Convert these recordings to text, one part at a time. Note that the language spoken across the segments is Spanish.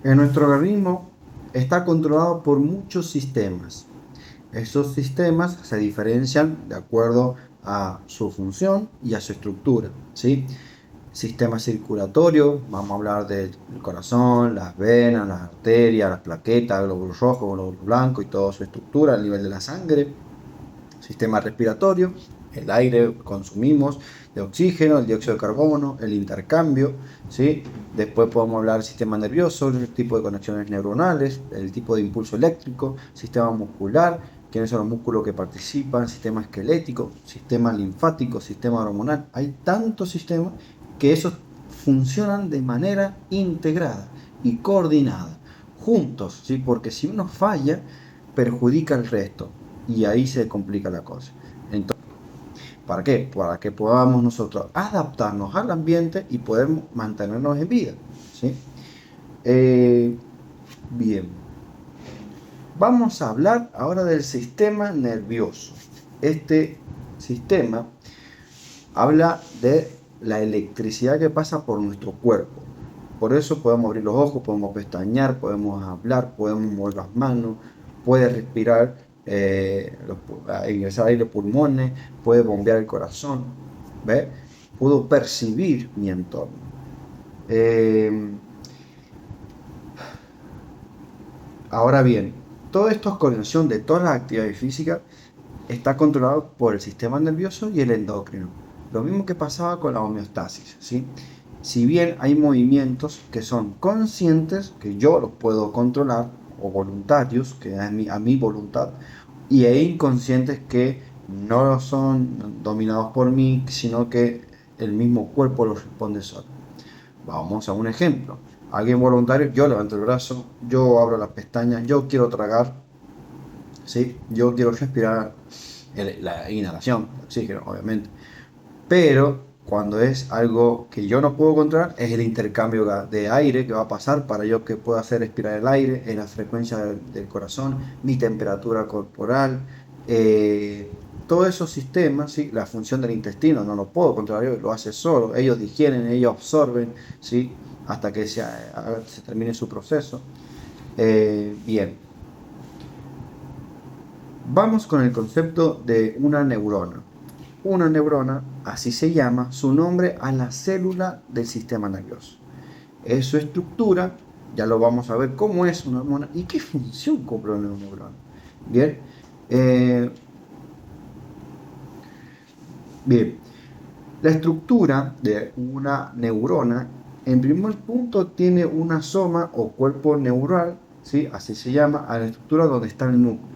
En nuestro organismo está controlado por muchos sistemas. Esos sistemas se diferencian de acuerdo a su función y a su estructura, ¿sí? Sistema circulatorio, vamos a hablar del corazón, las venas, las arterias, las plaquetas, glóbulos rojos, glóbulos blancos y toda su estructura a nivel de la sangre. Sistema respiratorio, el aire que consumimos, de oxígeno, el dióxido de carbono, el intercambio, ¿sí? Después podemos hablar del sistema nervioso, el tipo de conexiones neuronales, el tipo de impulso eléctrico, sistema muscular, quiénes son los músculos que participan, sistema esquelético, sistema linfático, sistema hormonal. Hay tantos sistemas que esos funcionan de manera integrada y coordinada, juntos, ¿sí? Porque si uno falla, perjudica al resto y ahí se complica la cosa. Entonces, ¿para qué? Para que podamos nosotros adaptarnos al ambiente y poder mantenernos en vida, ¿sí? Eh, bien, vamos a hablar ahora del sistema nervioso. Este sistema habla de la electricidad que pasa por nuestro cuerpo. Por eso podemos abrir los ojos, podemos pestañear, podemos hablar, podemos mover las manos, puede respirar, ingresar aire a pulmones, puede bombear el corazón, ¿ve? Puedo percibir mi entorno. Ahora bien, todo esto es coordinación de todas las actividades físicas, está controlado por el sistema nervioso y el endocrino. Lo mismo que pasaba con la homeostasis, ¿sí? Si bien hay movimientos que son conscientes, que yo los puedo controlar, o voluntarios, que es a mi voluntad, y hay inconscientes que no son dominados por mí, sino que el mismo cuerpo los responde solo. Vamos a un ejemplo. Alguien voluntario, yo levanto el brazo, yo abro las pestañas, yo quiero tragar, ¿sí? Yo quiero respirar la inhalación, el oxígeno, obviamente. Pero cuando es algo que yo no puedo controlar, es el intercambio de aire que va a pasar para yo que pueda hacer respirar el aire, en la frecuencia del corazón, mi temperatura corporal, todos esos sistemas, ¿sí? La función del intestino no lo puedo controlar yo, lo hace solo, ellos digieren, ellos absorben, ¿sí? Hasta que se termine su proceso. Bien, vamos con el concepto de una neurona. Una neurona, así se llama, su nombre a la célula del sistema nervioso. Es su estructura, ya lo vamos a ver cómo es una neurona y qué función cumple una neurona. Bien, eh, bien, la estructura de una neurona, en primer punto, tiene una soma o cuerpo neural, ¿sí? Así se llama, a la estructura donde está el núcleo,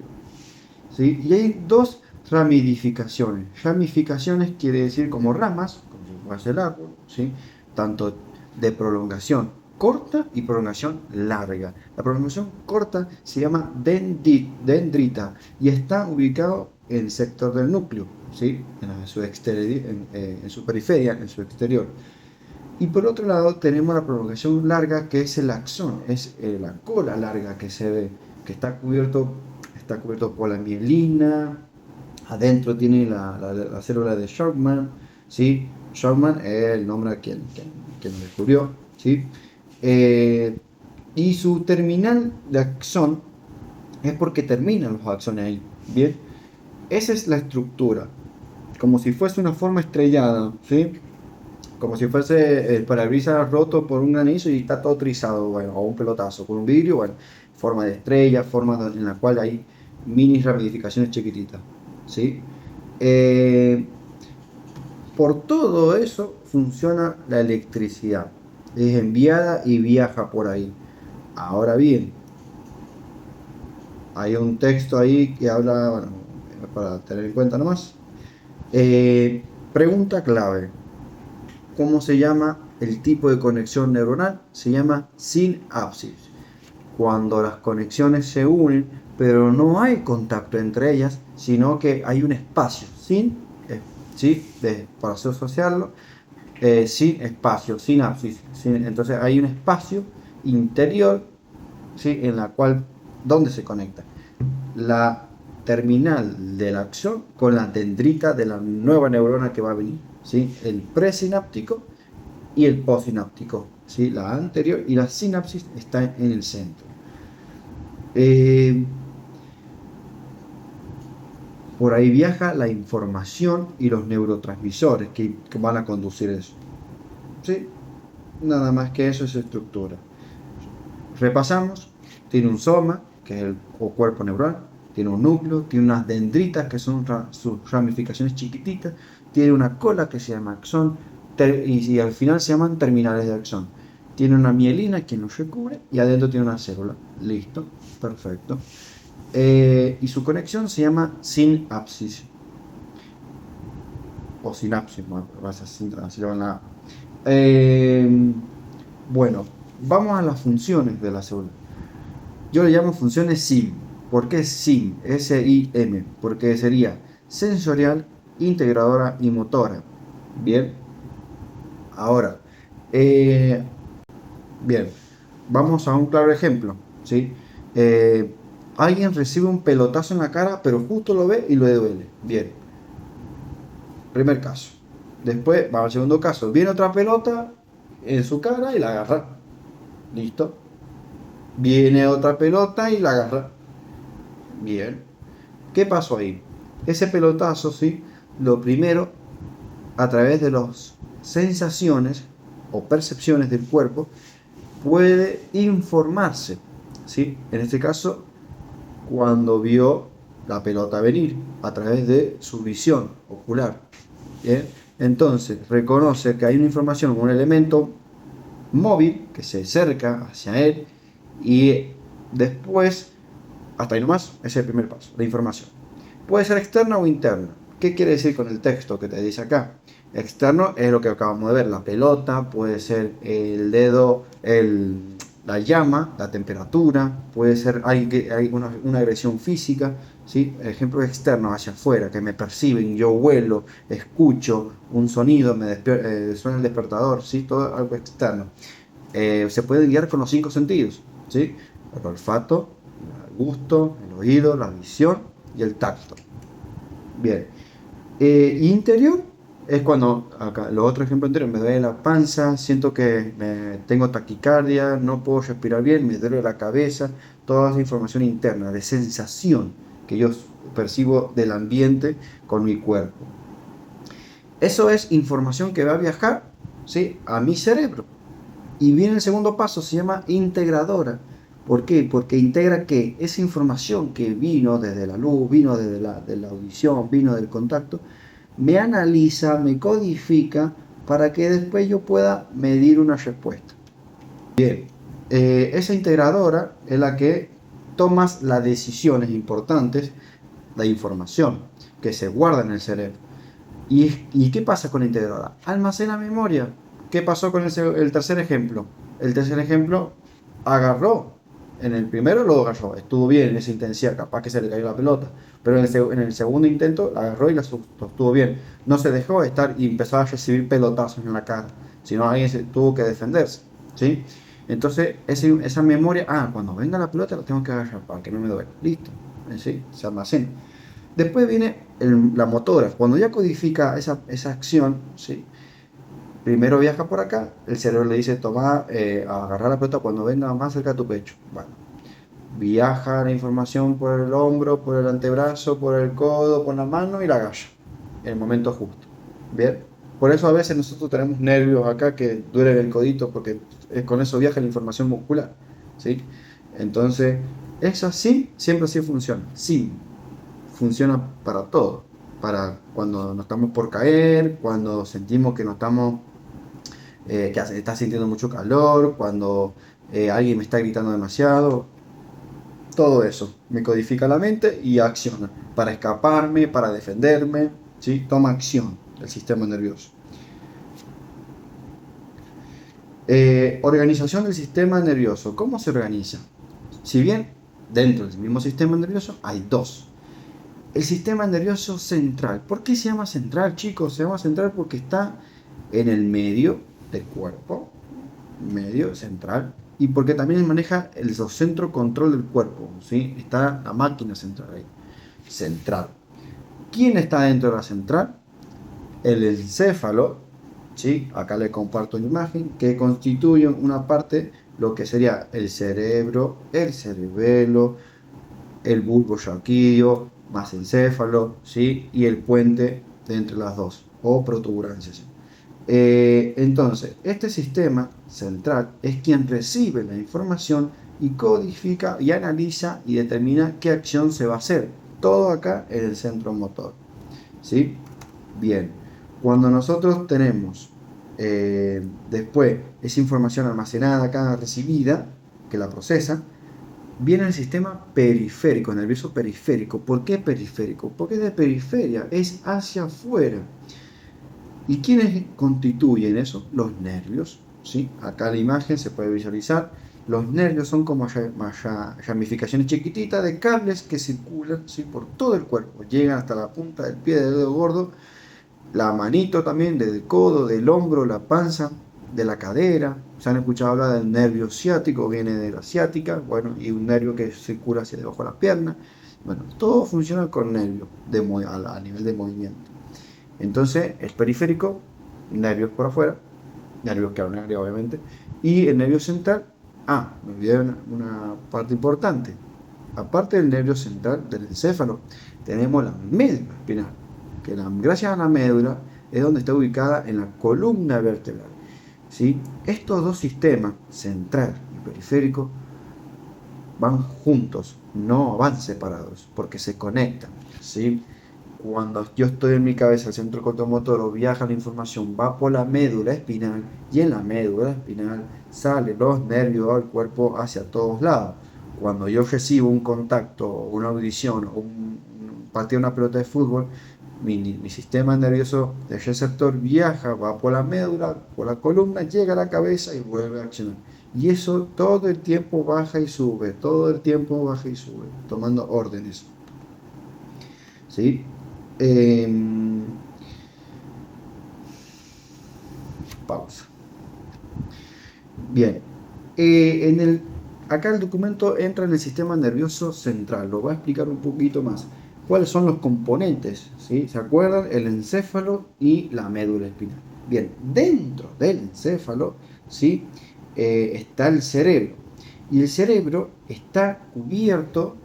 ¿sí? Y hay dos ramificaciones. Ramificaciones quiere decir como ramas, como si fuese el árbol, ¿sí? Tanto de prolongación corta y prolongación larga. La prolongación corta se llama dendrita y está ubicado en el sector del núcleo, ¿sí? En su periferia, en su exterior. Y por otro lado tenemos la prolongación larga, que es el axón, es la cola larga que se ve, que está cubierto por la mielina, adentro tiene la célula de Shortman, ¿sí? Shortman es el nombre a quien lo descubrió, ¿sí? Y su terminal de axón es porque terminan los axones ahí, ¿bien? Esa es la estructura, como si fuese una forma estrellada, ¿sí? Como si fuese el parabrisas roto por un granizo y está todo trizado, bueno, o un pelotazo con un vidrio, bueno, forma de estrella, forma en la cual hay mini ramificaciones chiquititas, ¿sí? Eh, por todo eso funciona la electricidad, es enviada y viaja por ahí. Ahora bien, hay un texto ahí que habla, bueno, para tener en cuenta nomás. Pregunta clave. ¿Cómo se llama el tipo de conexión neuronal? Se llama sinapsis. Cuando las conexiones se unen, pero no hay contacto entre ellas, sino que hay un espacio, ¿sí? Para asociarlo, sin espacio, sinapsis. Entonces hay un espacio interior, ¿sí? En la cual, ¿dónde se conecta? La terminal de la acción con la dendrita de la nueva neurona que va a venir, ¿sí? El presináptico y el postsináptico. ¿sí? La anterior, y la sinapsis está en el centro. Eh, por ahí viaja la información y los neurotransmisores que van a conducir eso. ¿Sí? Nada más que eso es estructura. Repasamos, tiene un soma, que es el cuerpo neural, tiene un núcleo, tiene unas dendritas que son sus ramificaciones chiquititas, tiene una cola que se llama axón, y al final se llaman terminales de axón. Tiene una mielina que nos recubre y adentro tiene una célula. Listo, perfecto. Y su conexión se llama sinapsis. O sinapsis, así lo van a... bueno, vamos a las funciones de la célula. Yo le llamo funciones SIM. ¿Por qué SIM? S-I-M. Porque sería sensorial, integradora y motora. Bien. Ahora, bien, vamos a un claro ejemplo. ¿Sí? Alguien recibe un pelotazo en la cara, pero justo lo ve y lo duele. Bien. Primer caso. Después, va al segundo caso. Viene otra pelota en su cara y la agarra. Listo. Viene otra pelota y la agarra. Bien. ¿Qué pasó ahí? Ese pelotazo, ¿sí? Lo primero, a través de las sensaciones o percepciones del cuerpo, puede informarse, ¿sí? En este caso, cuando vio la pelota venir, a través de su visión ocular. ¿Bien? Entonces, reconoce que hay una información, un elemento móvil que se acerca hacia él y después, hasta ahí nomás, ese es el primer paso, la información. Puede ser externa o interna. ¿Qué quiere decir con el texto que te dice acá? Externo es lo que acabamos de ver, la pelota, puede ser el dedo, la llama, la temperatura, puede ser hay una agresión física, ¿sí? Ejemplo externo, hacia afuera, que me perciben, yo huelo, escucho un sonido, suena el despertador, ¿sí? Todo algo externo. Se puede guiar con los 5 sentidos, ¿sí? El olfato, el gusto, el oído, la visión y el tacto. Bien. Interior es cuando, acá, los otros ejemplos anteriores, me duele la panza, siento que tengo taquicardia, no puedo respirar bien, me duele la cabeza, toda esa información interna, de sensación que yo percibo del ambiente con mi cuerpo. Eso es información que va a viajar, ¿sí? A mi cerebro. Y viene el segundo paso, se llama integradora. ¿Por qué? Porque integra que esa información que vino desde la luz, vino desde de la audición, vino del contacto, me analiza, me codifica para que después yo pueda medir una respuesta. Bien, esa integradora es la que toma las decisiones importantes, la información que se guarda en el cerebro. ¿Y qué pasa con la integradora? Almacena memoria. ¿Qué pasó con el tercer ejemplo? El tercer ejemplo agarró. En el primero lo agarró, estuvo bien en esa intensidad, capaz que se le cayó la pelota, pero en el segundo intento la agarró y la sostuvo bien. No se dejó estar y empezó a recibir pelotazos en la cara, sino alguien tuvo que defenderse, ¿sí? Entonces, esa memoria, cuando venga la pelota la tengo que agarrar para que no me duele. Listo, ¿sí? Se almacena. Después viene la motora. Cuando ya codifica esa acción, ¿sí? Primero viaja por acá, el cerebro le dice, toma, agarrar la pelota cuando venga más cerca de tu pecho. Bueno, viaja la información por el hombro, por el antebrazo, por el codo, por la mano y la agarra en el momento justo. Bien, por eso a veces nosotros tenemos nervios acá que duelen el codito porque con eso viaja la información muscular, ¿sí? Entonces, es así, siempre así funciona. Sí, funciona para todo. Para cuando nos estamos por caer, cuando sentimos que nos estamos que está sintiendo mucho calor, cuando alguien me está gritando demasiado, todo eso me codifica la mente y acciona para escaparme, para defenderme, ¿sí? Toma acción el sistema nervioso. Organización del sistema nervioso. ¿Cómo se organiza? Si bien dentro del mismo sistema nervioso hay dos. El sistema nervioso central. ¿Por qué se llama central, chicos? Se llama central porque está en el medio del cuerpo, medio central, y porque también maneja el centro control del cuerpo, ¿sí? Está la máquina central ahí, central. ¿Quién está dentro de la central? El encéfalo, ¿sí? Acá le comparto una imagen que constituye una parte, lo que sería el cerebro, el cerebelo, el bulbo raquídeo, más encéfalo, ¿sí? Y el puente de entre las dos, o protuberancias. Entonces, este sistema central es quien recibe la información y codifica y analiza y determina qué acción se va a hacer. Todo acá en el centro motor. ¿Sí? Bien, cuando nosotros tenemos después esa información almacenada acá, recibida, que la procesa, viene el sistema periférico, nervioso periférico. ¿Por qué periférico? Porque es de periferia, es hacia afuera. ¿Y quiénes constituyen eso? Los nervios. ¿Sí? Acá la imagen se puede visualizar. Los nervios son como ramificaciones chiquititas de cables que circulan, ¿sí? Por todo el cuerpo. Llegan hasta la punta del pie del dedo gordo, la manito también, desde el codo, del hombro, la panza, de la cadera. Se han escuchado hablar del nervio ciático, viene de la ciática, bueno, y un nervio que circula hacia debajo de la pierna. Bueno, todo funciona con nervios a nivel de movimiento. Entonces, el periférico, nervios por afuera, nervios coronarios obviamente, y el nervio central, me olvidé una parte importante. Aparte del nervio central del encéfalo, tenemos la médula espinal, que gracias a la médula es donde está ubicada en la columna vertebral. ¿Sí? Estos dos sistemas, central y periférico, van juntos, no van separados, porque se conectan. ¿Sí? Cuando yo estoy en mi cabeza, el centro cotomotor, o viaja la información, va por la médula espinal, y en la médula espinal salen los nervios del cuerpo hacia todos lados. Cuando yo recibo un contacto, una audición, o un partido de una pelota de fútbol, mi sistema nervioso del receptor viaja, va por la médula, por la columna, llega a la cabeza y vuelve a accionar. Y eso todo el tiempo baja y sube, todo el tiempo baja y sube, tomando órdenes. ¿Sí? Pausa. Bien. Acá el documento entra en el sistema nervioso central. Lo voy a explicar un poquito más. ¿Cuáles son los componentes? ¿Sí? ¿Se acuerdan? El encéfalo y la médula espinal. Bien, dentro del encéfalo, ¿sí? Está el cerebro. Y el cerebro está cubierto,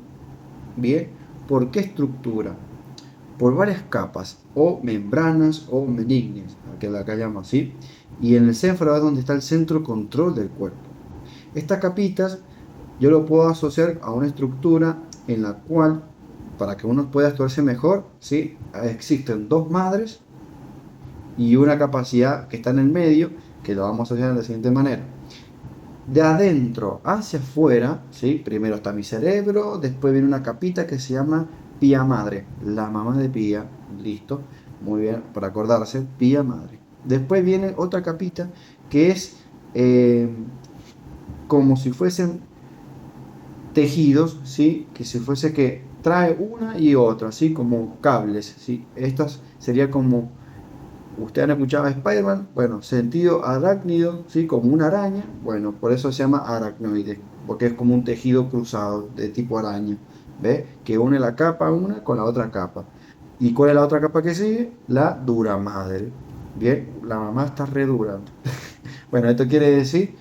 ¿bien? ¿Por qué estructura? Por varias capas, o membranas o meninges, que la acá llamo así, y en el encéfalo es donde está el centro control del cuerpo. Estas capitas yo lo puedo asociar a una estructura en la cual, para que uno pueda actuarse mejor, ¿sí? Existen dos madres y una capacidad que está en el medio, que lo vamos a asociar de la siguiente manera. De adentro hacia afuera, ¿sí? Primero está mi cerebro, después viene una capita que se llama pía madre, la mamá de pía, listo, muy bien, para acordarse, pía madre. Después viene otra capita que es como si fuesen tejidos, ¿sí? Que si fuese que trae una y otra, ¿sí? Como cables, ¿sí? Estas sería como, ustedes han escuchado a Spider-Man, bueno, sentido arácnido, ¿sí? Como una araña, bueno, por eso se llama aracnoide, porque es como un tejido cruzado de tipo araña, ¿ves? Que une la capa una con la otra capa. ¿Y cuál es la otra capa que sigue? La dura madre. Bien, la mamá está re dura. Bueno, esto quiere decir,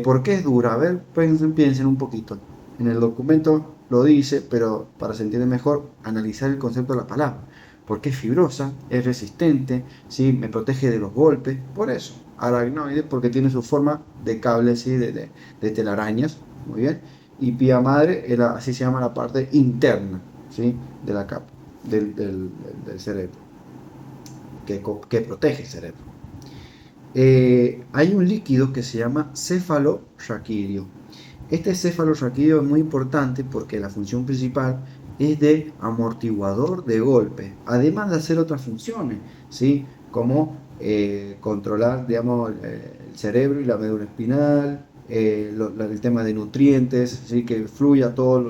¿por qué es dura? A ver, piensen un poquito. En el documento lo dice, pero para se entiende mejor, analizar el concepto de la palabra. Porque es fibrosa, es resistente, ¿sí? Me protege de los golpes, por eso. Aracnoide, porque tiene su forma de cable, ¿sí? de telarañas, muy bien. Y pía madre, así se llama la parte interna, ¿sí? De la capa, del cerebro, que protege el cerebro. Hay un líquido que se llama cefalorraquídeo. Este cefalorraquídeo es muy importante porque la función principal es de amortiguador de golpe, además de hacer otras funciones, ¿sí? Como controlar, digamos, el cerebro y la médula espinal, el tema de nutrientes, ¿sí? Que fluya todas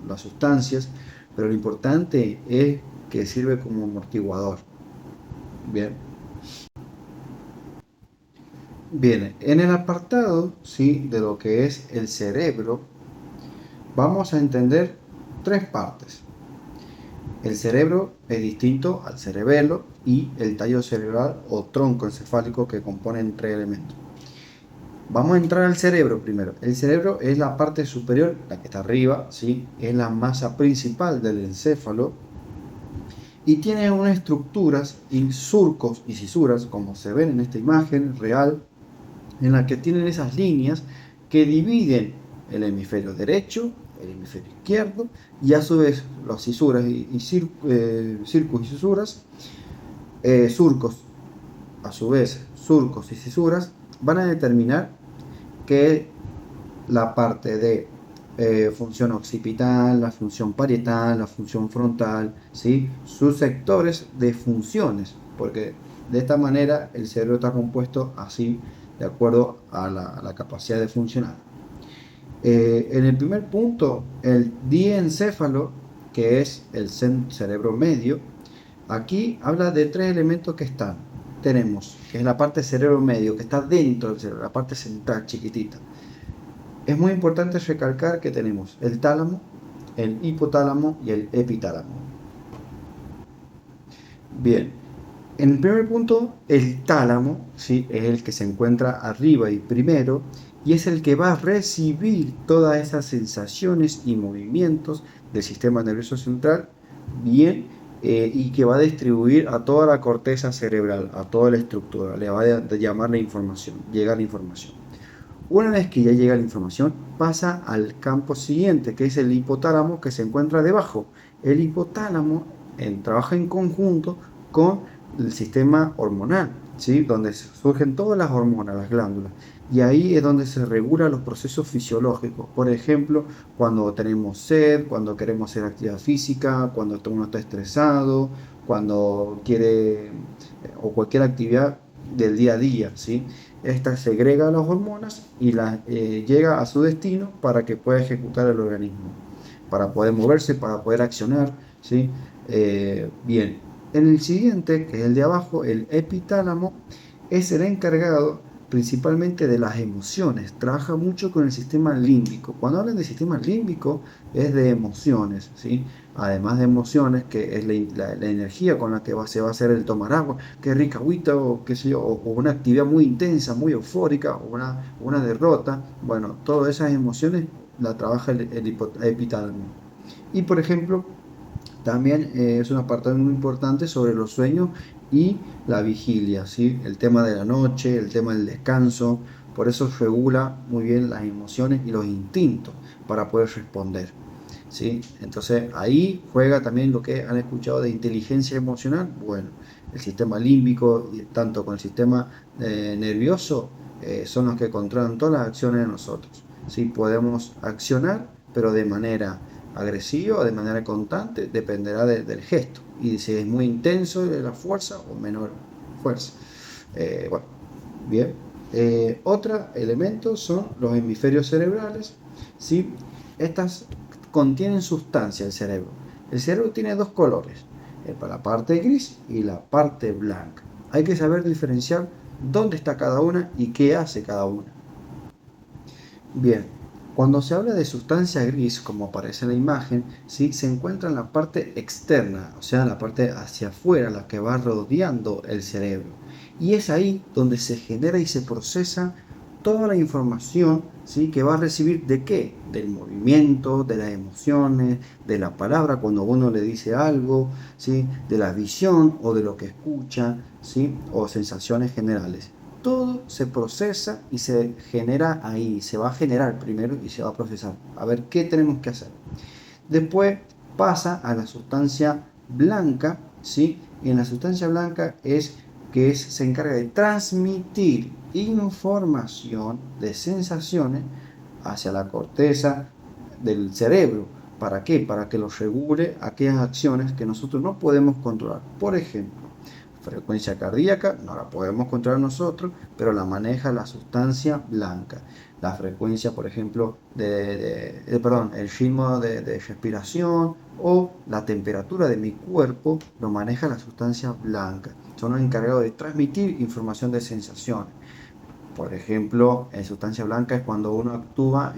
las sustancias, pero lo importante es que sirve como amortiguador. Bien. Bien, en el apartado, ¿sí? De lo que es el cerebro, vamos a entender tres partes. El cerebro es distinto al cerebelo y el tallo cerebral o tronco encefálico que componen tres elementos. Vamos a entrar al cerebro primero. El cerebro es la parte superior, la que está arriba, ¿sí? Es la masa principal del encéfalo y tiene unas estructuras y surcos y cisuras, como se ven en esta imagen real, en la que tienen esas líneas que dividen el hemisferio derecho, el hemisferio izquierdo, y a su vez las cisuras circos y cisuras, surcos, a su vez surcos y cisuras, van a determinar que la parte de función occipital, la función parietal, la función frontal, ¿sí? Sus sectores de funciones, porque de esta manera el cerebro está compuesto así de acuerdo a la capacidad de funcionar. En el primer punto, el diencéfalo, que es el cerebro medio, aquí habla de tres elementos que están. Tenemos, que es la parte cerebro medio, que está dentro del cerebro, la parte central, chiquitita. Es muy importante recalcar que tenemos el tálamo, el hipotálamo y el epitálamo. Bien, en el primer punto, el tálamo, ¿sí? Es el que se encuentra arriba y primero, y es el que va a recibir todas esas sensaciones y movimientos del sistema nervioso central, bien, y que va a distribuir a toda la corteza cerebral, a toda la estructura, le va a llamar la información, llegar la información. Una vez que ya llega la información, pasa al campo siguiente, que es el hipotálamo, que se encuentra debajo. El hipotálamo trabaja en conjunto con el sistema hormonal, ¿sí? Donde surgen todas las hormonas, las glándulas. Y ahí es donde se regulan los procesos fisiológicos. Por ejemplo, cuando tenemos sed, cuando queremos hacer actividad física, cuando uno está estresado, cuando quiere, o cualquier actividad del día a día, ¿sí? Esta segrega las hormonas y llega a su destino para que pueda ejecutar el organismo, para poder moverse, para poder accionar, ¿sí? Bien, en el siguiente, que es el de abajo, el epitálamo, es el encargado principalmente de las emociones, trabaja mucho con el sistema límbico. Cuando hablan de sistema límbico es de emociones, ¿sí? Además de emociones, que es la energía con la que se va a hacer el tomar agua, qué rica agüita, o qué sé yo, o una actividad muy intensa, muy eufórica, o una derrota. Bueno, todas esas emociones la trabaja el epitálamo. Y por ejemplo, también es un apartado muy importante sobre los sueños y la vigilia, ¿sí? El tema de la noche, el tema del descanso, por eso regula muy bien las emociones y los instintos para poder responder, ¿sí? Entonces ahí juega también lo que han escuchado de inteligencia emocional. Bueno, el sistema límbico y tanto con el sistema nervioso son los que controlan todas las acciones de nosotros, ¿sí? Podemos accionar, pero de manera agresiva o de manera constante, dependerá del gesto y si es muy intenso la fuerza o menor fuerza. Bueno, bien. Otro elemento son los hemisferios cerebrales, ¿sí? Estas contienen sustancia el cerebro. El cerebro tiene dos colores, la parte gris y la parte blanca. Hay que saber diferenciar dónde está cada una y qué hace cada una. Bien, cuando se habla de sustancia gris, como aparece en la imagen, ¿sí? Se encuentra en la parte externa, o sea, la parte hacia afuera, la que va rodeando el cerebro. Y es ahí donde se genera y se procesa toda la información, ¿sí? Que va a recibir de qué? Del movimiento, de las emociones, de la palabra cuando uno le dice algo, ¿sí? De la visión o de lo que escucha, ¿sí? O sensaciones generales. Todo se procesa y se genera ahí, se va a generar primero y se va a procesar. A ver qué tenemos que hacer. Después pasa a la sustancia blanca, ¿sí? Y en la sustancia blanca se encarga de transmitir información de sensaciones hacia la corteza del cerebro. ¿Para qué? Para que lo regule aquellas acciones que nosotros no podemos controlar. Por ejemplo, frecuencia cardíaca no la podemos controlar nosotros, pero la maneja la sustancia blanca. La frecuencia, por ejemplo, el ritmo de respiración o la temperatura de mi cuerpo lo maneja la sustancia blanca. Son los encargados de transmitir información de sensaciones. Por ejemplo, en sustancia blanca es cuando uno actúa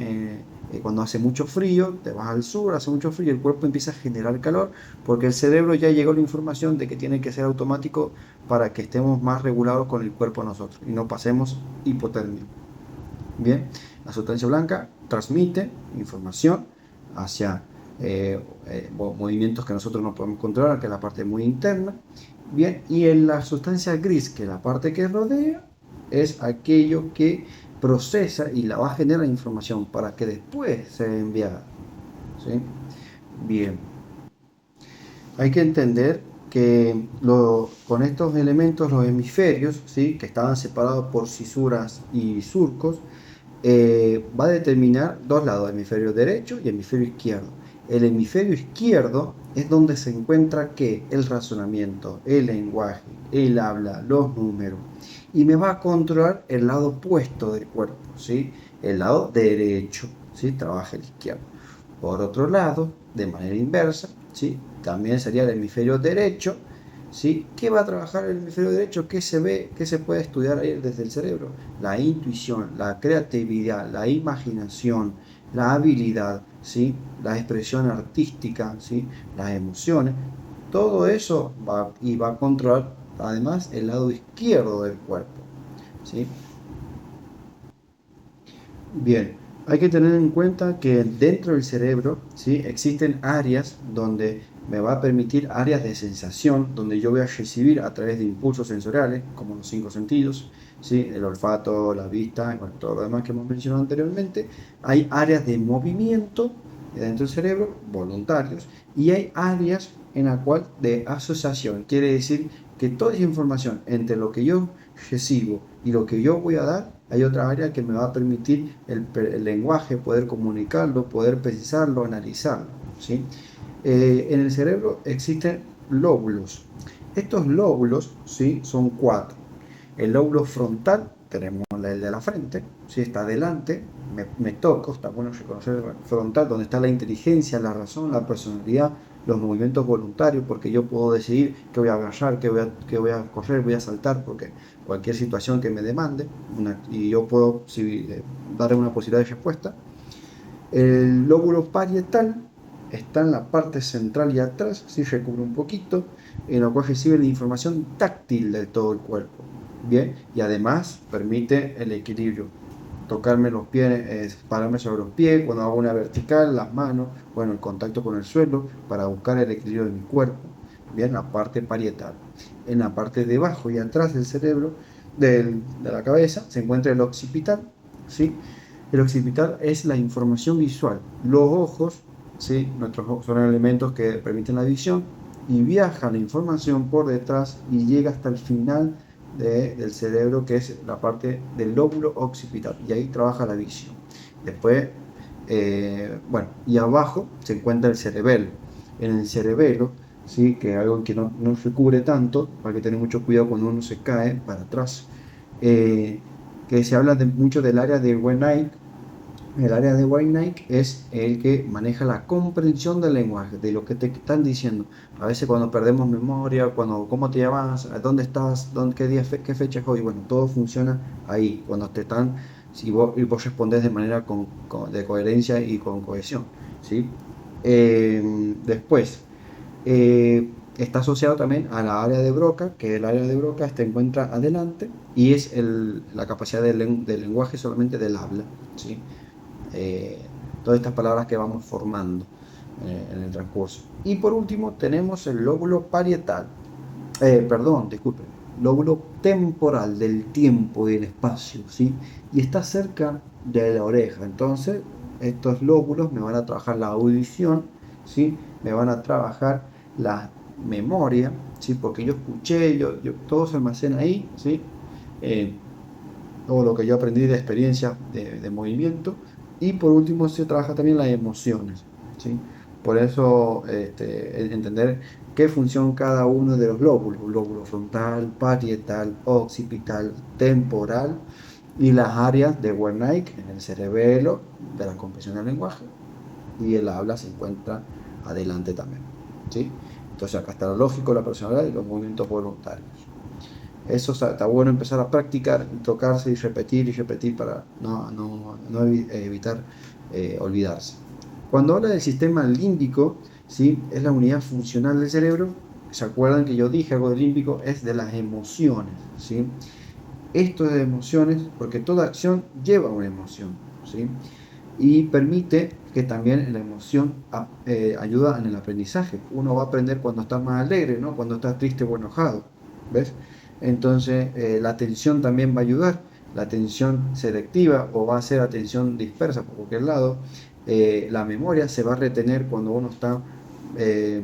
Cuando hace mucho frío, te vas al sur, hace mucho frío, el cuerpo empieza a generar calor porque el cerebro ya llegó la información de que tiene que ser automático para que estemos más regulados con el cuerpo nosotros y no pasemos hipotermia. Bien, la sustancia blanca transmite información hacia movimientos que nosotros no podemos controlar, que es la parte muy interna. Bien, y en la sustancia gris, que es la parte que rodea, es aquello que procesa y la va a generar información para que después sea enviada. ¿Sí? Bien, hay que entender que con estos elementos los hemisferios, ¿sí? Que estaban separados por cisuras y surcos, va a determinar dos lados, hemisferio derecho y hemisferio izquierdo. El hemisferio izquierdo es donde se encuentra que el razonamiento, el lenguaje, el habla, los números, y me va a controlar el lado opuesto del cuerpo, ¿sí? El lado derecho, ¿sí? Trabaja el izquierdo. Por otro lado, de manera inversa, ¿sí? También sería el hemisferio derecho, ¿sí? ¿Qué va a trabajar el hemisferio derecho? ¿Qué se ve, qué se puede estudiar ahí desde el cerebro? La intuición, la creatividad, la imaginación, la habilidad, ¿sí? La expresión artística, ¿sí? Las emociones. Todo eso va a controlar además el lado izquierdo del cuerpo, ¿sí? Bien, hay que tener en cuenta que dentro del cerebro, ¿sí? Existen áreas donde me va a permitir áreas de sensación, donde yo voy a recibir a través de impulsos sensoriales, como los cinco sentidos, ¿sí? El olfato, la vista, bueno, todo lo demás que hemos mencionado anteriormente. Hay áreas de movimiento dentro del cerebro, voluntarios, y hay áreas en la cual de asociación, quiere decir que toda esa información entre lo que yo recibo y lo que yo voy a dar, hay otra área que me va a permitir el lenguaje, poder comunicarlo, poder precisarlo, analizarlo, ¿sí? En el cerebro existen lóbulos. Estos lóbulos, ¿sí? Son cuatro. El lóbulo frontal, tenemos el de la frente, ¿sí? Está adelante, me toco, está bueno reconocer el frontal, donde está la inteligencia, la razón, la personalidad, los movimientos voluntarios, porque yo puedo decidir que voy a agarrar, que voy a correr, voy a saltar, porque cualquier situación que me demande, y yo puedo darle una posibilidad de respuesta. El lóbulo parietal está en la parte central y atrás, sí recubre un poquito, en lo cual recibe la información táctil de todo el cuerpo. Bien, y además permite el equilibrio. Tocarme los pies, pararme sobre los pies, cuando hago una vertical, las manos, bueno, el contacto con el suelo para buscar el equilibrio de mi cuerpo. Bien, la parte parietal. En la parte de abajo y atrás del cerebro, de la cabeza, se encuentra el occipital, ¿sí? El occipital es la información visual. Los ojos, ¿sí? Nuestros ojos son elementos que permiten la visión y viaja la información por detrás y llega hasta el final del cerebro, que es la parte del lóbulo occipital, y ahí trabaja la visión. Después, bueno, y abajo se encuentra el cerebelo. En el cerebelo, ¿sí? Que es algo que no se cubre tanto, hay que tener mucho cuidado cuando uno se cae para atrás. Que se habla mucho del área de Wernicke. El área de Wernicke es el que maneja la comprensión del lenguaje, de lo que te están diciendo. A veces cuando perdemos memoria, cómo te llamas, dónde estás, qué día, qué fecha es hoy, bueno, todo funciona ahí, cuando te están, si vos respondés de manera de coherencia y con cohesión, ¿sí? Después, está asociado también a la área de Broca, que el área de Broca se encuentra adelante y es la capacidad del lenguaje solamente del habla, ¿sí? eh, Todas estas palabras que vamos formando en el transcurso. Y por último tenemos el lóbulo parietal, perdón, disculpen, lóbulo temporal, del tiempo y del espacio, ¿sí? Y está cerca de la oreja. Entonces estos lóbulos me van a trabajar la audición, ¿sí? Me van a trabajar la memoria, ¿sí? Porque yo escuché, todo se almacena ahí, ¿sí? Eh, Todo lo que yo aprendí de experiencia de movimiento. Y por último se trabaja también las emociones, ¿sí? Por eso entender qué función cada uno de los lóbulos, lóbulo frontal, parietal, occipital, temporal, y las áreas de Wernicke en el cerebelo de la comprensión del lenguaje, y el habla se encuentra adelante también, ¿sí? Entonces acá está lo lógico, la personalidad y los movimientos voluntarios. Eso está bueno empezar a practicar, tocarse y repetir para no evitar olvidarse. Cuando habla del sistema límbico, ¿sí? Es la unidad funcional del cerebro. ¿Se acuerdan que yo dije algo del límbico? Es de las emociones, ¿sí? Esto de emociones, porque toda acción lleva una emoción, ¿sí? Y permite que también la emoción ayuda en el aprendizaje. Uno va a aprender cuando está más alegre, ¿no? Cuando está triste o enojado, ¿ves? Entonces la atención también va a ayudar. La atención selectiva o va a ser atención dispersa por cualquier lado. La memoria se va a retener cuando uno está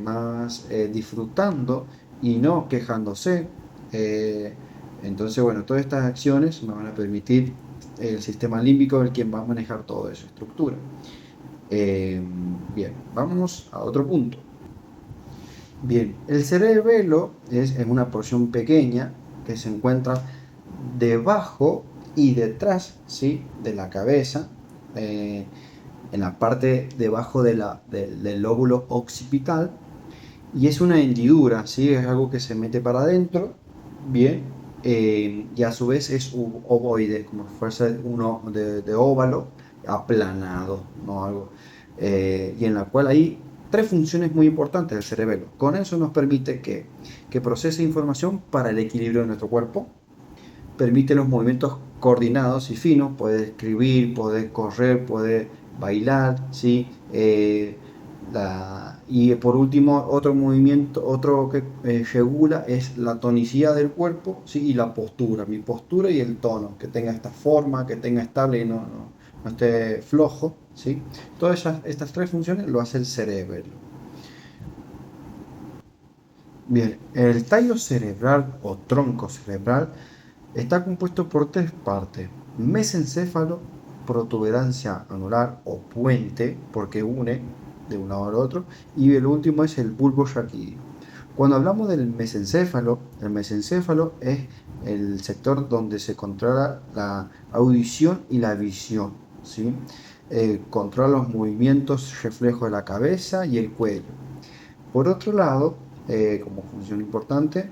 más disfrutando y no quejándose. Eh, entonces, bueno, todas estas acciones me van a permitir el sistema límbico el quien va a manejar toda esa estructura. Eh, Bien, vamos a otro punto. Bien, el cerebelo es en una porción pequeña que se encuentra debajo y detrás, ¿sí? De la cabeza, eh, en la parte debajo del lóbulo occipital, y es una hendidura, ¿sí? Es algo que se mete para adentro, bien, y a su vez es ovoide, como si fuese uno de óvalo, aplanado, ¿no? Algo, y en la cual hay tres funciones muy importantes del cerebelo. Con eso nos permite que procese información para el equilibrio de nuestro cuerpo, permite los movimientos coordinados y finos, puede escribir, puede correr, puede bailar, ¿sí? Y por último, otro movimiento, otro que regula es la tonicidad del cuerpo, ¿sí? Y la postura, mi postura y el tono, que tenga esta forma, que tenga estable y no esté flojo, ¿sí? Todas estas tres funciones lo hace el cerebro. Bien, el tallo cerebral o tronco cerebral está compuesto por tres partes: mesencéfalo, protuberancia anular o puente, porque une de un lado al otro, y el último es el bulbo raquídeo. Cuando hablamos del mesencéfalo, el mesencéfalo es el sector donde se controla la audición y la visión, ¿sí? Controla los movimientos reflejos de la cabeza y el cuello. Por otro lado, como función importante,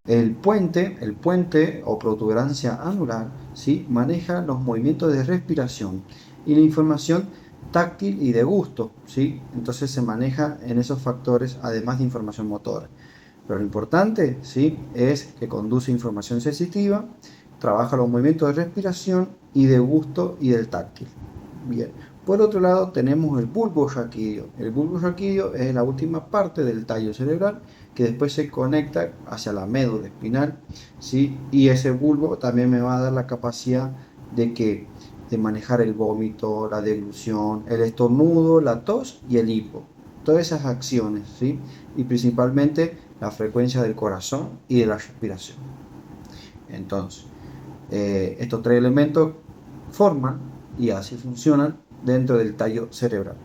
el puente o protuberancia anular, ¿sí? Maneja los movimientos de respiración y la información táctil y de gusto, ¿sí? Entonces se maneja en esos factores además de información motora. Pero lo importante, ¿sí? Es que conduce información sensitiva, trabaja los movimientos de respiración y de gusto y del táctil. Bien. Por otro lado tenemos el bulbo raquídeo. El bulbo raquídeo es la última parte del tallo cerebral que después se conecta hacia la médula espinal, ¿sí? Y ese bulbo también me va a dar la capacidad de manejar el vómito, la deglución, el estornudo, la tos y el hipo. Todas esas acciones, ¿sí? Y principalmente la frecuencia del corazón y de la respiración. Entonces, estos tres elementos forman y así funcionan dentro del tallo cerebral.